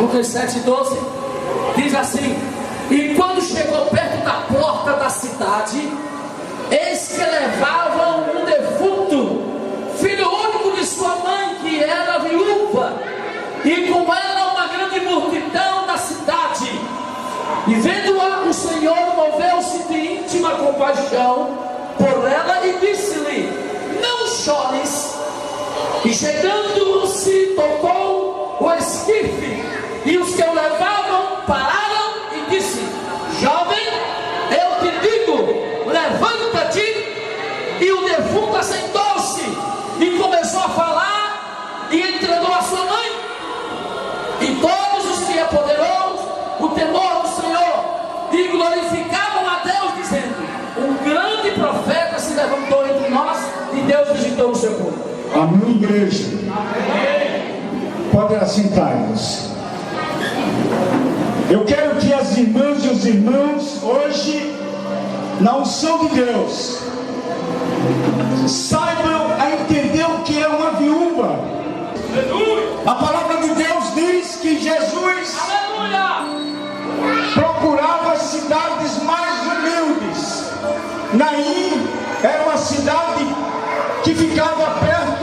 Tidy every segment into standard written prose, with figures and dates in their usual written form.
Lucas 7,12 diz assim: e quando chegou perto da porta da cidade, eis que levavam um defunto, filho único de sua mãe, que era viúva, e com ela uma grande multidão da cidade. E vendo-a, o Senhor moveu-se de íntima compaixão por ela e disse-lhe: não chores. E chegando-se, tocou o esquife, e os que o levavam pararam e disse: jovem, eu te digo, levanta-te. E o defunto assentou-se e começou a falar e entregou a sua mãe. E todos os que apoderou o temor do Senhor e glorificavam a Deus, dizendo: um grande profeta se levantou entre nós e Deus visitou o seu povo. Amém, igreja. Amém. Podem assentar-nos. Eu quero que as irmãs e os irmãos hoje, na unção de Deus, saibam a entender o que é uma viúva. A palavra de Deus diz que Jesus procurava as cidades mais humildes. Naim era uma cidade que ficava perto,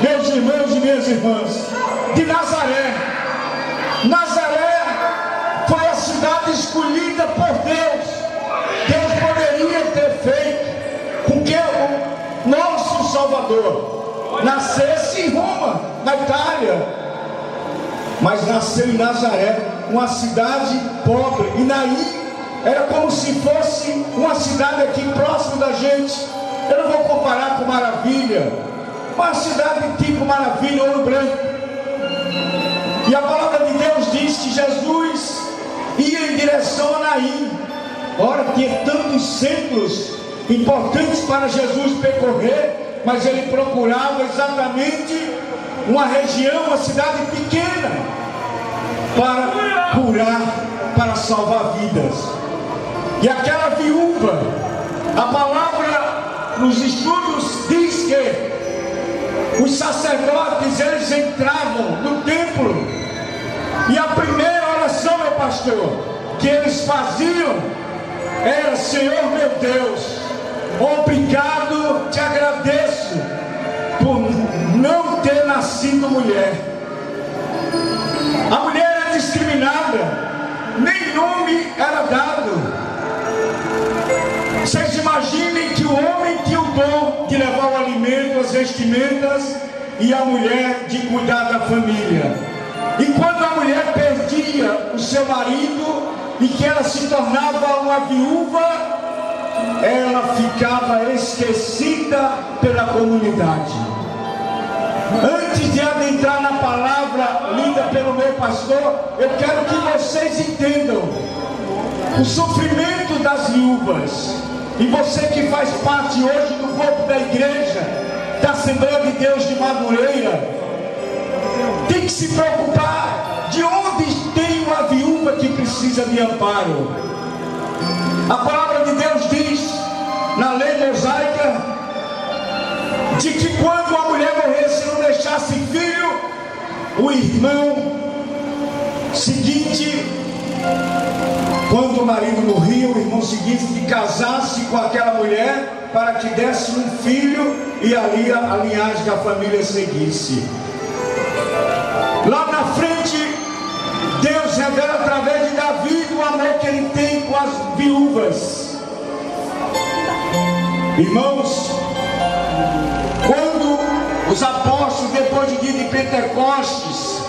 meus irmãos e minhas irmãs, de Nazaré. Nazaré foi a cidade escolhida por Deus. Deus poderia ter feito com que o nosso Salvador nascesse em Roma, na Itália, mas nasceu em Nazaré, uma cidade pobre. E Naim era como se fosse uma cidade aqui próximo da gente. Eu não vou comparar com Maravilha, uma cidade tipo Maravilha, Ouro Branco. E a palavra de Deus diz que Jesus ia em direção a Naim. Ora, tinha tantos centros importantes para Jesus percorrer, mas ele procurava exatamente uma região, uma cidade pequena, para curar, para salvar vidas. E aquela viúva, a palavra nos estudos diz que os sacerdotes, eles entravam no templo, e a primeira oração, meu pastor, que eles faziam era: Senhor meu Deus, obrigado, te agradeço por não ter nascido mulher. A mulher era discriminada, nem nome era dado. Vocês imaginem que o homem tinha o dom de levar o alimento, as vestimentas, e a mulher de cuidar da família. E quando a mulher perdia o seu marido e que ela se tornava uma viúva, ela ficava esquecida pela comunidade. Antes de adentrar na palavra lida pelo meu pastor, eu quero que vocês entendam o sofrimento das viúvas. E você que faz parte hoje do corpo da igreja, da Assembleia de Deus de Madureira, tem que se preocupar de onde tem uma viúva que precisa de amparo. A palavra de Deus diz, na lei mosaica, de que quando a mulher morresse e não deixasse filho, o irmão seguinte, quando o marido morria, o irmão seguinte que casasse com aquela mulher para que desse um filho e ali a linhagem da família seguisse. Lá na frente, Deus revela através de Davi o amor que ele tem com as viúvas. Irmãos, quando os apóstolos, depois do dia de Pentecostes,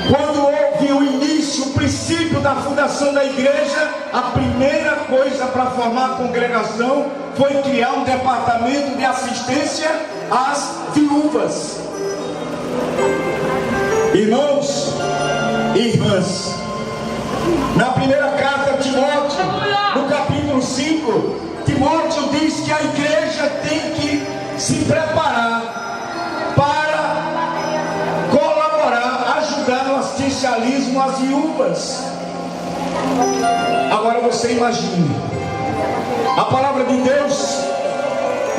quando houve o início, o princípio da fundação da igreja, a primeira coisa para formar a congregação foi criar um departamento de assistência às viúvas. Irmãos e irmãs, na primeira carta a Timóteo, no capítulo 5, Timóteo diz que a igreja tem que se preparar para colaborar, ajudar no assistencialismo às viúvas. Agora você imagine, a palavra de Deus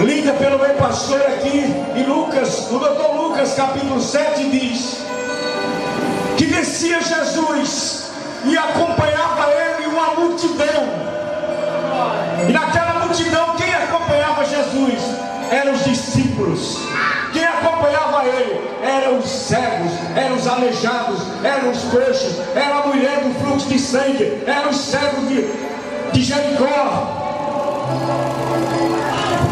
lida pelo meu pastor aqui em Lucas, no Dr. Lucas capítulo 7 diz que descia Jesus e acompanhava ele uma multidão. E naquela multidão, quem acompanhava Jesus? Eram os discípulos. Quem acompanhava ele? Eram os cegos, eram os aleijados, eram os coxos, era a mulher do fluxo de sangue, eram os cegos de Jericó.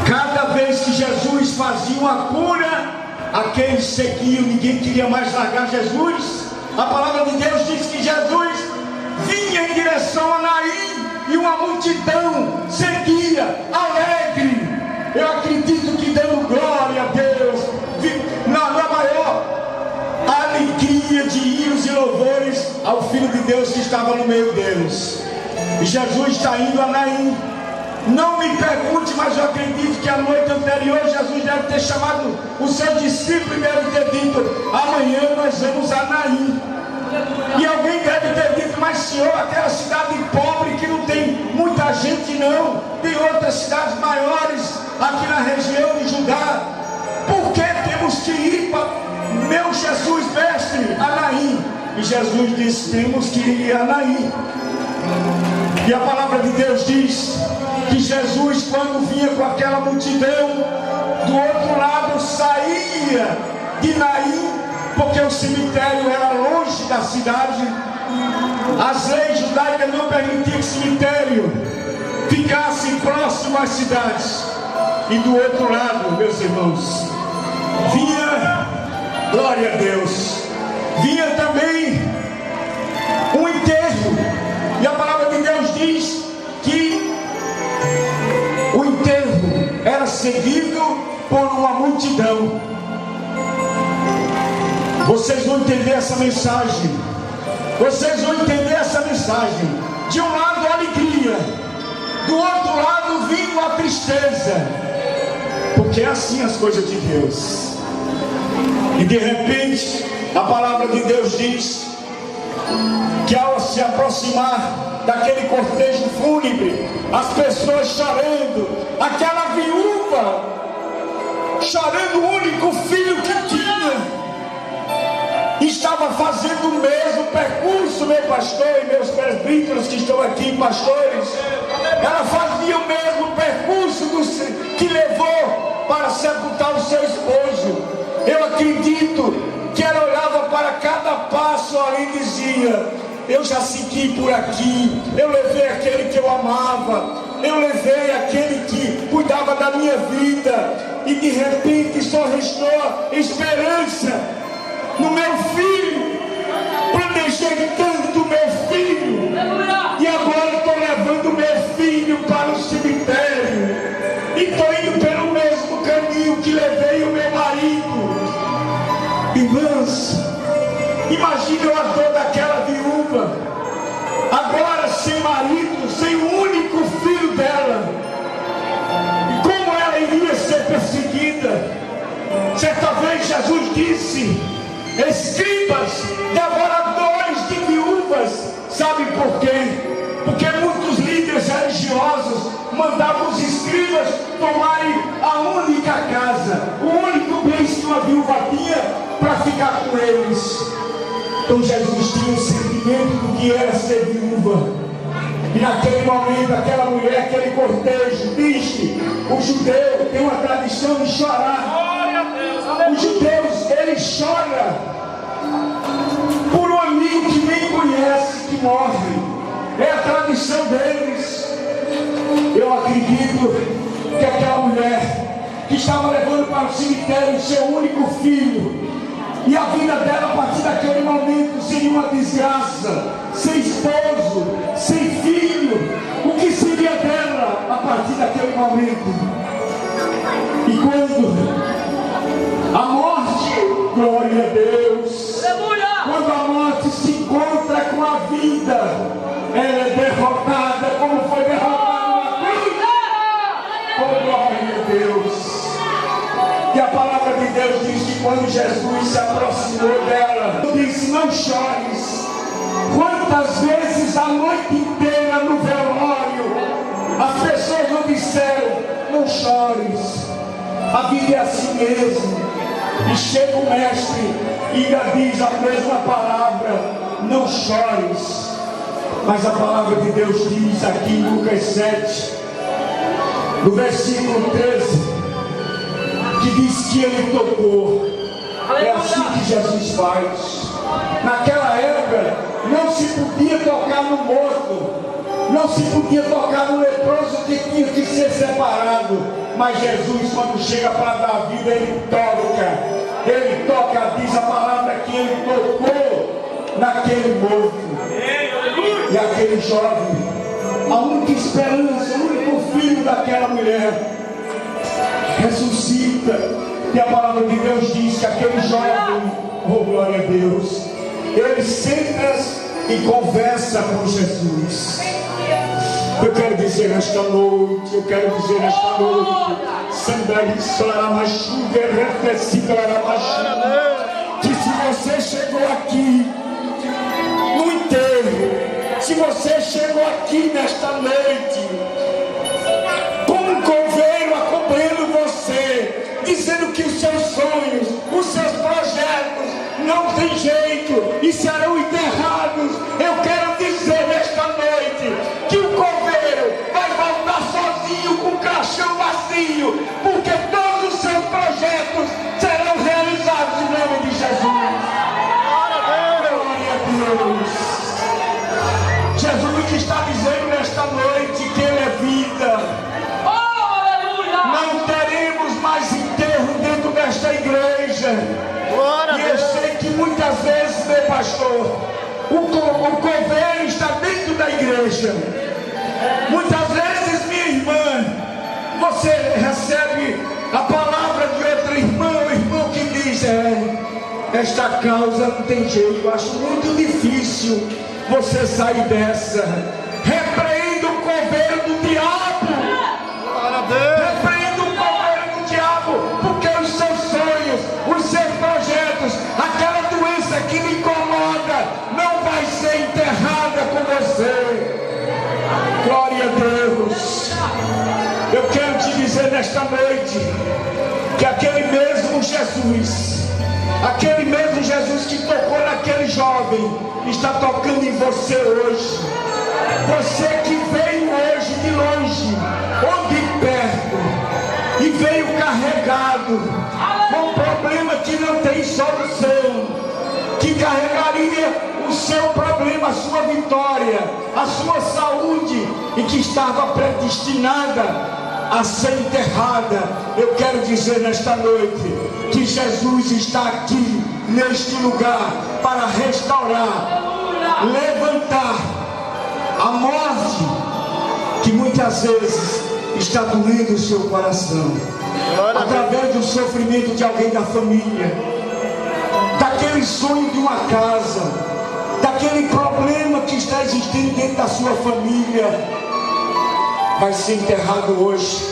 Cada vez que Jesus fazia uma cura, aqueles seguiam, ninguém queria mais largar Jesus. A palavra de Deus diz que Jesus vinha em direção a Naim e uma multidão seguia, alegre. Eu acredito que dando glória a Deus, na maior alegria de hinos e louvores ao Filho de Deus que estava no meio deles. E Jesus está indo a Naim. Não me pergunte, mas eu acredito que a noite anterior Jesus deve ter chamado os seus discípulos e deve ter dito: amanhã nós vamos a Naim. E alguém deve ter dito: mas Senhor, aquela cidade pobre que não tem muita gente não, tem outras cidades maiores aqui na região de Judá, por que temos que ir para meu Jesus mestre, a Naim? E Jesus disse: temos que ir a Naim. E a palavra de Deus diz que Jesus, quando vinha com aquela multidão, do outro lado saía de Naim, porque o cemitério era longe da cidade. As leis judaicas não permitiam que o cemitério ficasse próximo às cidades. E do outro lado, meus irmãos, vinha, glória a Deus, vinha também um enterro. E a palavra de Deus diz que o enterro era seguido por uma multidão. Vocês vão entender essa mensagem. Vocês vão entender essa mensagem. De um lado a alegria, do outro lado vinha a tristeza, porque é assim as coisas de Deus. E de repente a palavra de Deus diz que ao se aproximar daquele cortejo fúnebre, as pessoas chorando, aquela viúva chorando o único filho que tinha, estava fazendo o mesmo percurso, meu pastor e meus presbíteros que estão aqui, pastores. Ela fazia o mesmo percurso que levou para sepultar o seu esposo. Eu acredito que ela olhava para cada passo ali e dizia: eu já segui por aqui, eu levei aquele que eu amava, eu levei aquele que cuidava da minha vida, e de repente só restou esperança no meu filho. Planejei tanto meu filho, e agora estou levando meu filho para o cemitério, e estou indo pelo mesmo caminho que levei o meu marido. Irmãos, imagine a dor daquela viúva, agora sem marido, sem o único filho dela. Como ela iria ser perseguida? Certa vez Jesus disse: escribas, devoradores de viúvas. Sabe por quê? Porque muitos líderes religiosos mandavam os escribas tomarem a única casa, o único bem que uma viúva tinha, para ficar com eles. Então Jesus tinha o sentimento do que era ser viúva. E naquele momento, aquela mulher, aquele cortejo, diz: o judeu tem uma tradição de chorar. Os judeus, ele chora por um amigo que nem conhece, que morre. É a tradição deles. Eu acredito que aquela mulher que estava levando para o cemitério o seu único filho, e a vida dela a partir daquele momento seria uma desgraça, sem esposo, sem filho. O que seria dela a partir daquele momento? E quando a morte, glória a Deus, quando a morte se encontra com a vida, ela é derrotada como foi derrotada na cruz. Oh, glória a Deus. E a palavra de Deus diz que quando Jesus se aproximou dela, ele disse: não chores. Quantas vezes a noite inteira no velório as pessoas não disseram: não chores. A vida é assim mesmo. E chega o mestre e ainda diz a mesma palavra: não chores. Mas a palavra de Deus diz aqui em Lucas 7, no versículo 13, que diz que ele tocou. É assim que Jesus faz. Naquela época não se podia tocar no morto, não se podia tocar no leproso, que tinha que ser separado. Mas Jesus, quando chega para dar vida, ele toca, diz a palavra que ele tocou naquele morto. E aquele jovem, a única esperança, o único filho daquela mulher, ressuscita. E a palavra de Deus diz que aquele jovem, oh glória a Deus, ele senta e conversa com Jesus. Eu quero dizer nesta noite, que se você chegou aqui no enterro, se você chegou aqui nesta noite com um coveiro acompanhando você, dizendo que os seus sonhos, os seus projetos não tem jeito e serão enterrados, eu quero dizer nesta noite que o coveiro vai voltar sozinho com o caixão vazio, porque todos os seus projetos serão realizados em nome de Jesus. Glória a Deus. Jesus está dizendo nesta noite que Ele é vida. Não teremos mais enterro dentro desta igreja. E eu sei que muitas vezes, meu pastor, o coveiro está dentro da igreja. Muitas vezes, minha irmã, você recebe a palavra de outra irmã, o irmão que diz: esta causa não tem jeito, eu acho muito difícil você sair dessa. Repreenda o coveiro do diabo. Repreenda o coveiro do diabo, porque os seus sonhos, os seus projetos, aquela doença que lhe incomoda, não vai ser enterrada com você. Glória a Deus. Eu quero te dizer nesta noite que aquele mesmo Jesus que tocou naquele jovem, está tocando em você hoje. Você que veio hoje de longe ou de perto e veio carregado com um problema que não tem solução, que carregaria o seu problema, a sua vitória, a sua saúde, e que estava predestinada a ser enterrada. Eu quero dizer nesta noite que Jesus está aqui neste lugar para restaurar, levantar a morte que muitas vezes está doendo o seu coração, através do sofrimento de alguém da família, daquele sonho de uma casa, daquele problema que está existindo dentro da sua família, vai ser enterrado hoje.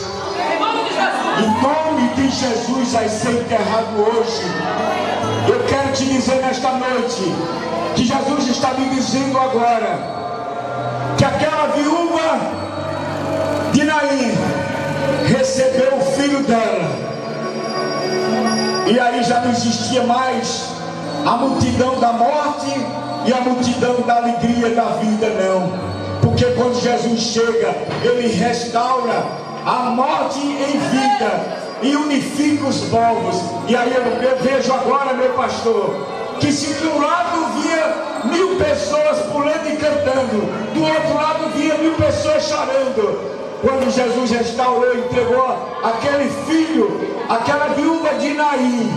Em nome de Jesus vai ser enterrado hoje. Eu quero te dizer nesta noite que Jesus está me dizendo agora que aquela viúva de Naim recebeu o filho dela, e aí já não existia mais a multidão da morte e a multidão da alegria da vida, não. Porque quando Jesus chega, Ele restaura a morte em vida e unifica os povos. E aí eu vejo agora, meu pastor, que se de um lado via 1000 pessoas pulando e cantando, do outro lado via 1000 pessoas chorando. Quando Jesus restaurou e entregou aquele filho, aquela viúva de Naim,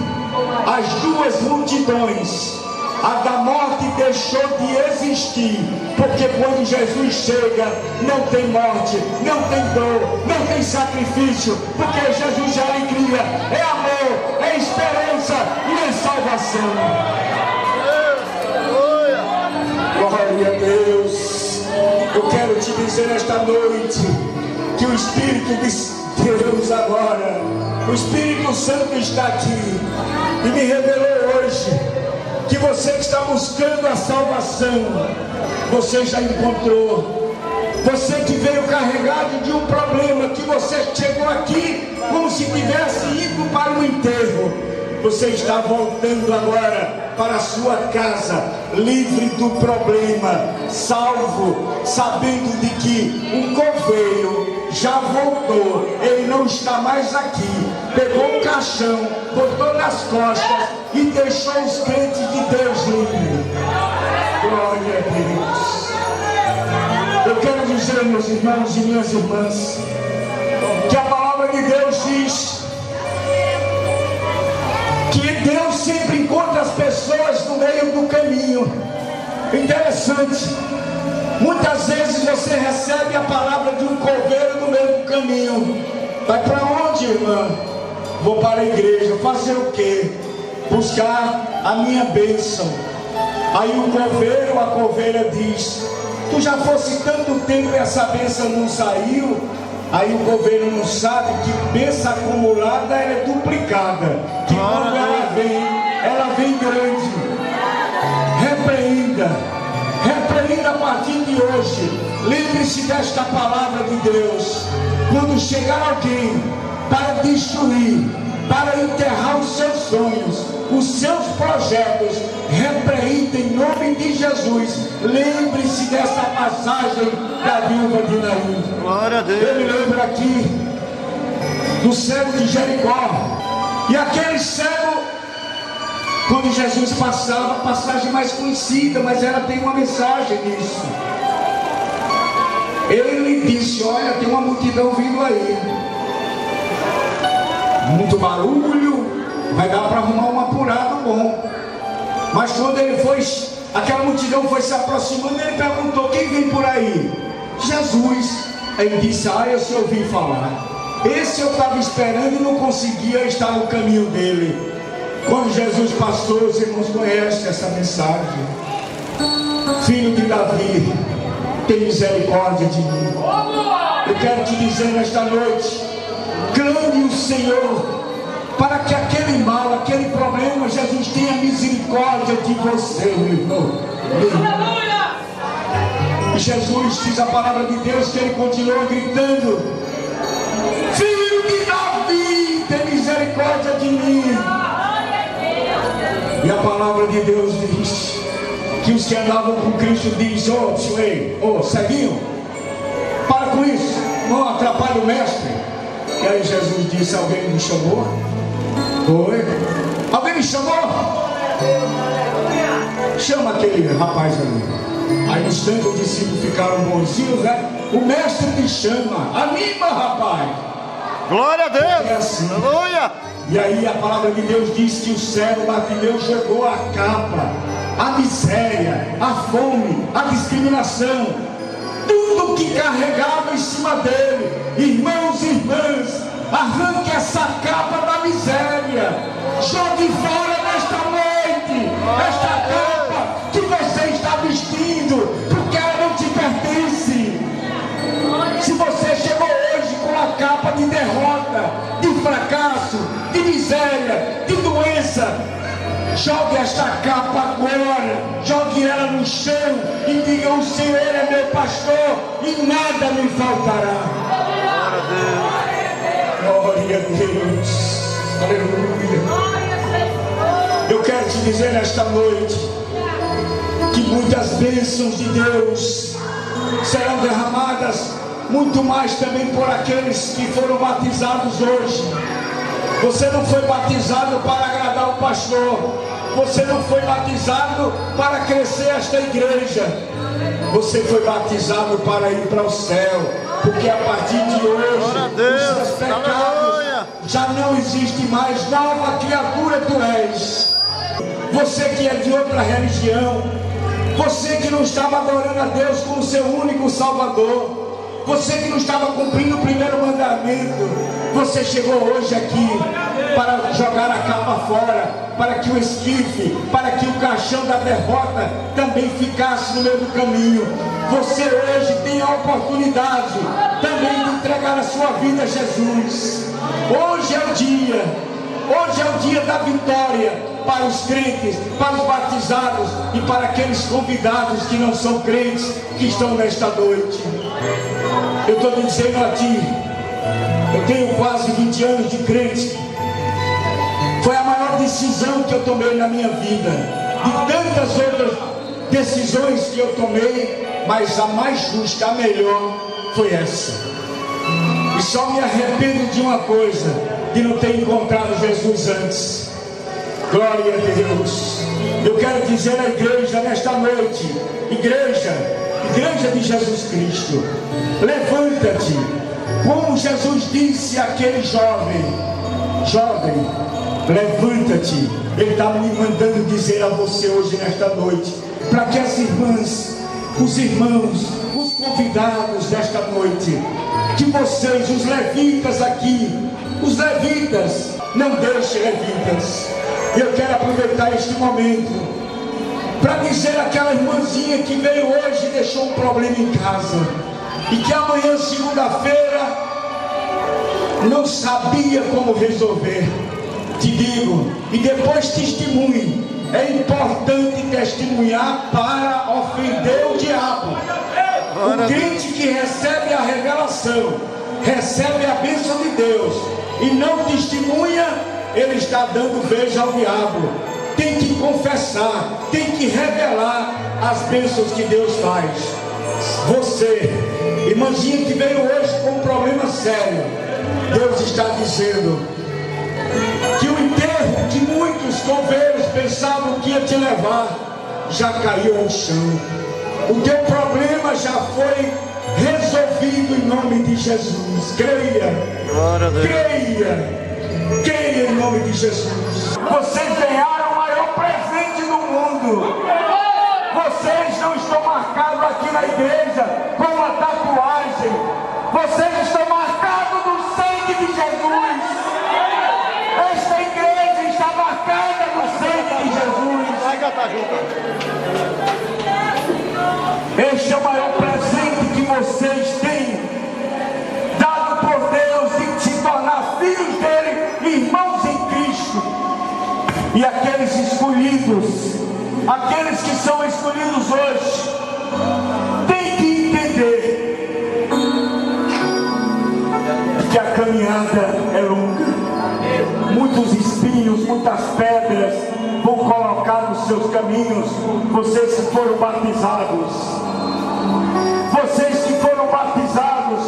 as duas multidões, a da morte deixou de existir, porque quando Jesus chega, não tem morte, não tem dor, não tem sacrifício, porque Jesus é alegria, é amor, é esperança e é salvação. Glória a Deus. Eu quero te dizer nesta noite que o Espírito de Deus agora, o Espírito Santo está aqui e me revelou hoje que você que está buscando a salvação, você já encontrou. Você que veio carregado de um problema, que você chegou aqui como se tivesse ido para um enterro, você está voltando agora para a sua casa, livre do problema, salvo, sabendo de que o coveiro já voltou, ele não está mais aqui, pegou o caixão, botou nas costas e deixou os crentes de Deus livres. Glória a Deus. Eu quero dizer, meus irmãos e minhas irmãs, que a palavra de Deus diz que Deus sempre encontra as pessoas no meio do caminho. Interessante, muitas vezes você recebe a palavra de um coveiro no meio do caminho. Vai para onde, irmã? Vou para a igreja. Fazer o quê? Buscar a minha bênção. Aí o coveiro, a coveira diz: tu já fosse tanto tempo e essa bênção não saiu. Aí o coveiro não sabe que bênção acumulada é duplicada, que quando ela vem grande. Repreenda a partir de hoje. Lembre-se desta palavra de Deus. Quando chegar alguém para destruir, para enterrar os seus sonhos, os seus projetos, repreenda em nome de Jesus. Lembre-se dessa passagem da viúva de Naim. Glória a Deus. Eu me lembro aqui do cego de Jericó. E aquele cego, quando Jesus passava, a passagem mais conhecida, mas ela tem uma mensagem nisso. Ele disse: olha, tem uma multidão vindo aí, muito barulho, vai dar para arrumar um apurado bom. Mas quando ele foi, aquela multidão foi se aproximando, ele perguntou: quem vem por aí? Jesus. Aí ele disse: ah, eu se ouvi falar. Esse eu estava esperando e não conseguia estar no caminho dele. Quando Jesus passou, os irmãos conhecem essa mensagem: filho de Davi, tem misericórdia de mim. Eu quero te dizer nesta noite: clame o Senhor para que aquele mal, aquele problema, Jesus tenha misericórdia de você, meu irmão. E Jesus diz a palavra de Deus que ele continuou gritando: filho de Davi, tem misericórdia de mim. E a palavra de Deus diz que os que andavam com Cristo diz: ceguinho, para com isso, não atrapalhe o mestre. E aí Jesus disse: alguém me chamou? Oi? Alguém me chamou? Chama aquele rapaz ali. Aí nos instante os discípulos ficaram bonzinhos, né? O mestre te chama, anima, rapaz. Glória a Deus. É assim. Aleluia. E aí a palavra de Deus diz que o cego Bartimeu jogou a capa, a miséria, a fome, a discriminação, tudo que carregava em cima dele. Irmãos e irmãs, arranque essa capa da miséria, jogue fora nesta noite esta capa que você está vestindo, porque ela não te pertence. Se você chegou hoje com a capa de derrota, de fracasso, de miséria, de doença, jogue esta capa agora, jogue ela no chão e diga: o Senhor é meu pastor e nada me faltará. Glória a Deus. Aleluia. Eu quero te dizer nesta noite que muitas bênçãos de Deus serão derramadas, muito mais também por aqueles que foram batizados hoje. Você não foi batizado para agradar o pastor, você não foi batizado para crescer esta igreja, você foi batizado para ir para o céu, porque a partir de hoje os seus pecados já não existe mais. Nova criatura tu és. Você que é de outra religião, você que não estava adorando a Deus como seu único Salvador, você que não estava cumprindo o primeiro mandamento, você chegou hoje aqui para jogar a capa fora, para que o esquife, para que o caixão da derrota também ficasse no meio do caminho. Você hoje tem a oportunidade também de entregar a sua vida a Jesus. Hoje é o dia, hoje é o dia da vitória para os crentes, para os batizados e para aqueles convidados que não são crentes, que estão nesta noite. eu estou dizendo a ti, eu tenho quase 20 anos de crente. Foi a maior decisão que eu tomei na minha vida. De tantas outras decisões que eu tomei, mas a mais justa, a melhor, foi essa. E só me arrependo de uma coisa, de não ter encontrado Jesus antes. Glória a Deus. Eu quero dizer à igreja nesta noite, igreja de Jesus Cristo, levanta-te. Como Jesus disse àquele jovem, levanta-te. Ele está me mandando dizer a você hoje nesta noite, para que as irmãs, os irmãos, os convidados desta noite, que vocês, os levitas aqui, os levitas, não deixem levitas. Eu quero aproveitar este momento para dizer àquela irmãzinha que veio hoje e deixou um problema em casa, e que amanhã, segunda-feira, não sabia como resolver. Te digo, e depois testemunhe. É importante testemunhar para ofender o diabo. O crente que recebe a revelação, recebe a bênção de Deus e não testemunha, ele está dando veja ao diabo. Tem que confessar, tem que revelar as bênçãos que Deus faz. Você, irmãzinha que veio hoje com um problema sério, Deus está dizendo que o enterro que muitos coveiros pensavam que ia te levar, já caiu ao chão. O teu problema já foi resolvido em nome de Jesus. Creia, creia em nome de Jesus. Vocês ganharam o maior presente do mundo. Vocês não estão marcados aqui na igreja com uma tatuagem. Vocês estão marcados no sangue de Jesus. Esta igreja está marcada no sangue de Jesus. Este é o maior presente que vocês têm dado por Deus, de se tornar filhos dele, irmãos em Cristo. E aqueles escolhidos, aqueles que são escolhidos hoje, têm que entender que a caminhada é longa. Muitos espinhos, muitas pedras vão colocar nos seus caminhos. Vocês que foram batizados, vocês que foram batizados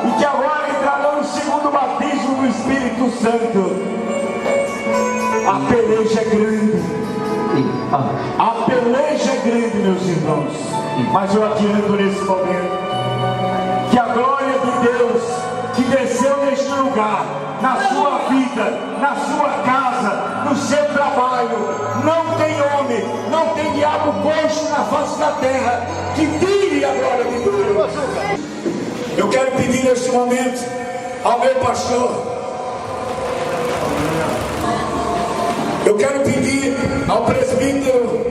e que agora entrarão no segundo batismo do Espírito Santo. A peleja é grande. A peleja é grande, meus irmãos. Mas eu adianto nesse momento que a glória de Deus que desceu neste lugar, na sua vida, na sua casa, no seu trabalho, não tem homem, não tem diabo posto na face da terra que tire a glória de Deus. Eu quero pedir neste momento ao meu pastor, eu quero pedir ao presbítero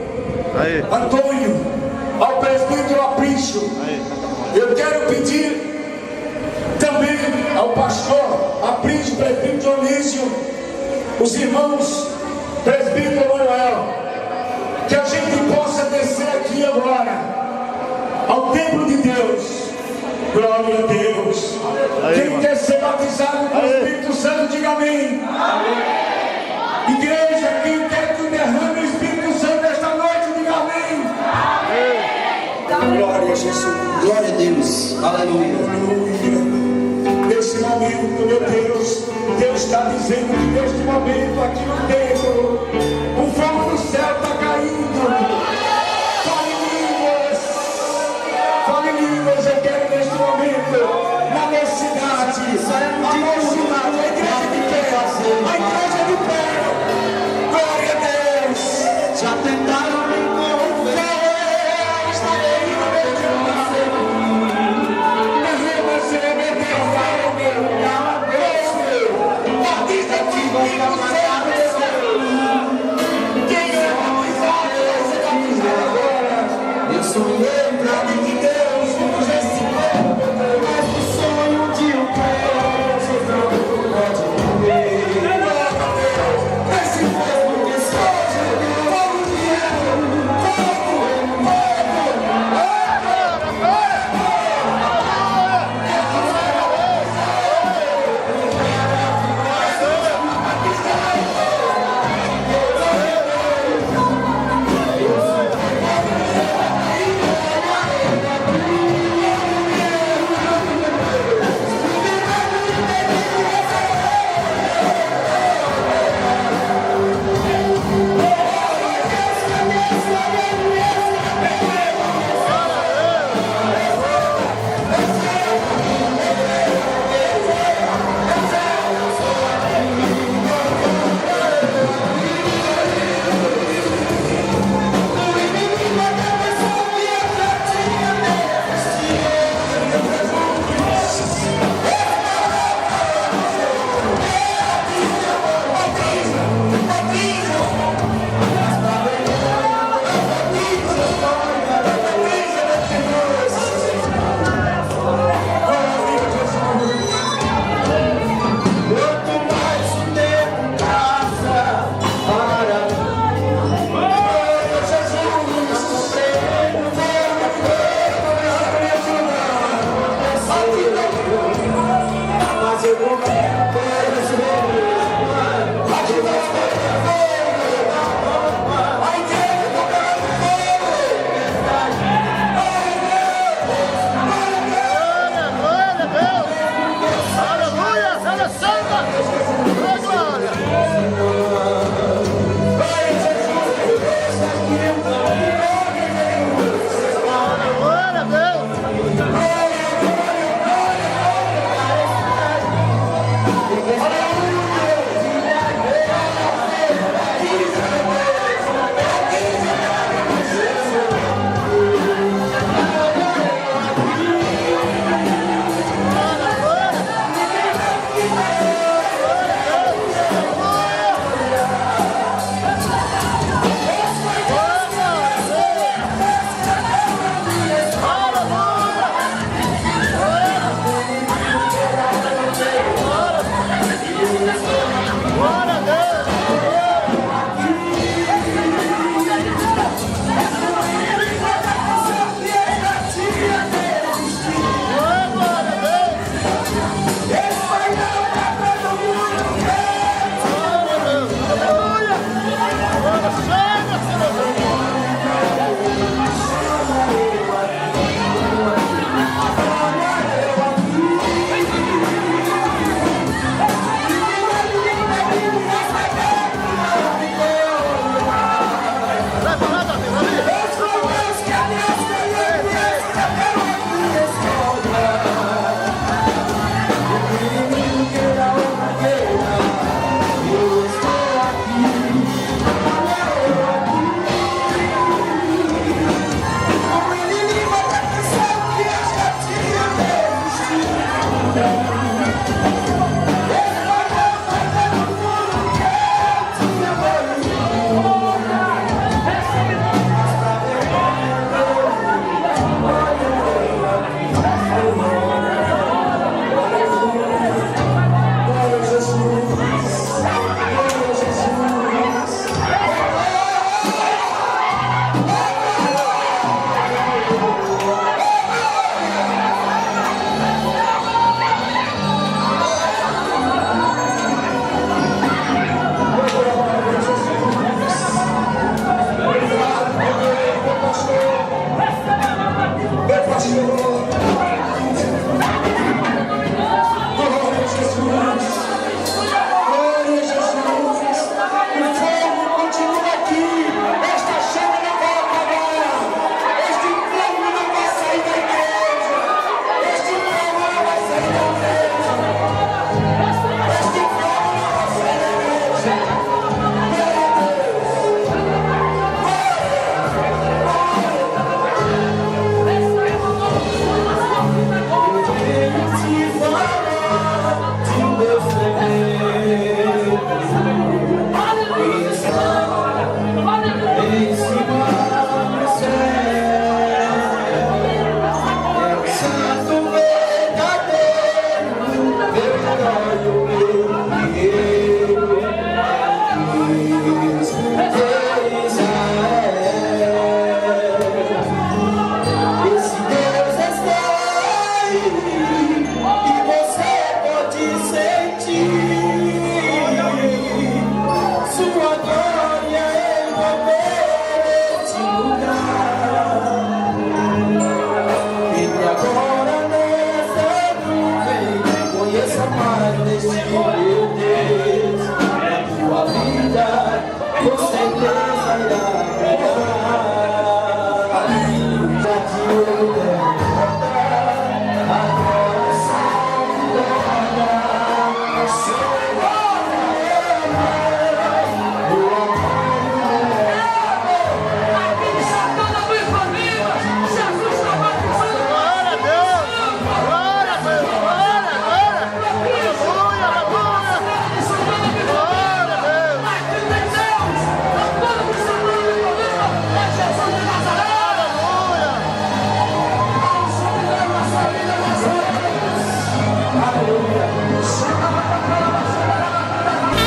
Antônio, ao presbítero Aprício, eu quero pedir também ao pastor Aprício, presbítero Dionísio, os irmãos presbítero Manuel, que a gente possa descer aqui agora ao templo de Deus. Glória a Deus. Quem quer ser batizado com o Espírito Santo, diga amém. Igreja, quem quer que derrame o Espírito Santo esta noite, diga amém. Glória a Jesus. Glória a Deus. Aleluia. Nesse momento, meu Deus, Deus está dizendo que neste momento aqui no templo, o fogo do céu está caindo. Fale em línguas, eu quero neste momento, na minha cidade, a igreja de pé, a igreja de pé. Glória a Deus. Já tentaram me corromper. Estarei no meio de eu sonhei pra mim de Deus, como já se mas o sonho de um preso não pode morrer. Esse fogo que surge, fogo de fogo, fogo, fogo.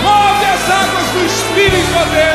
Move as águas do Espírito, ó Deus.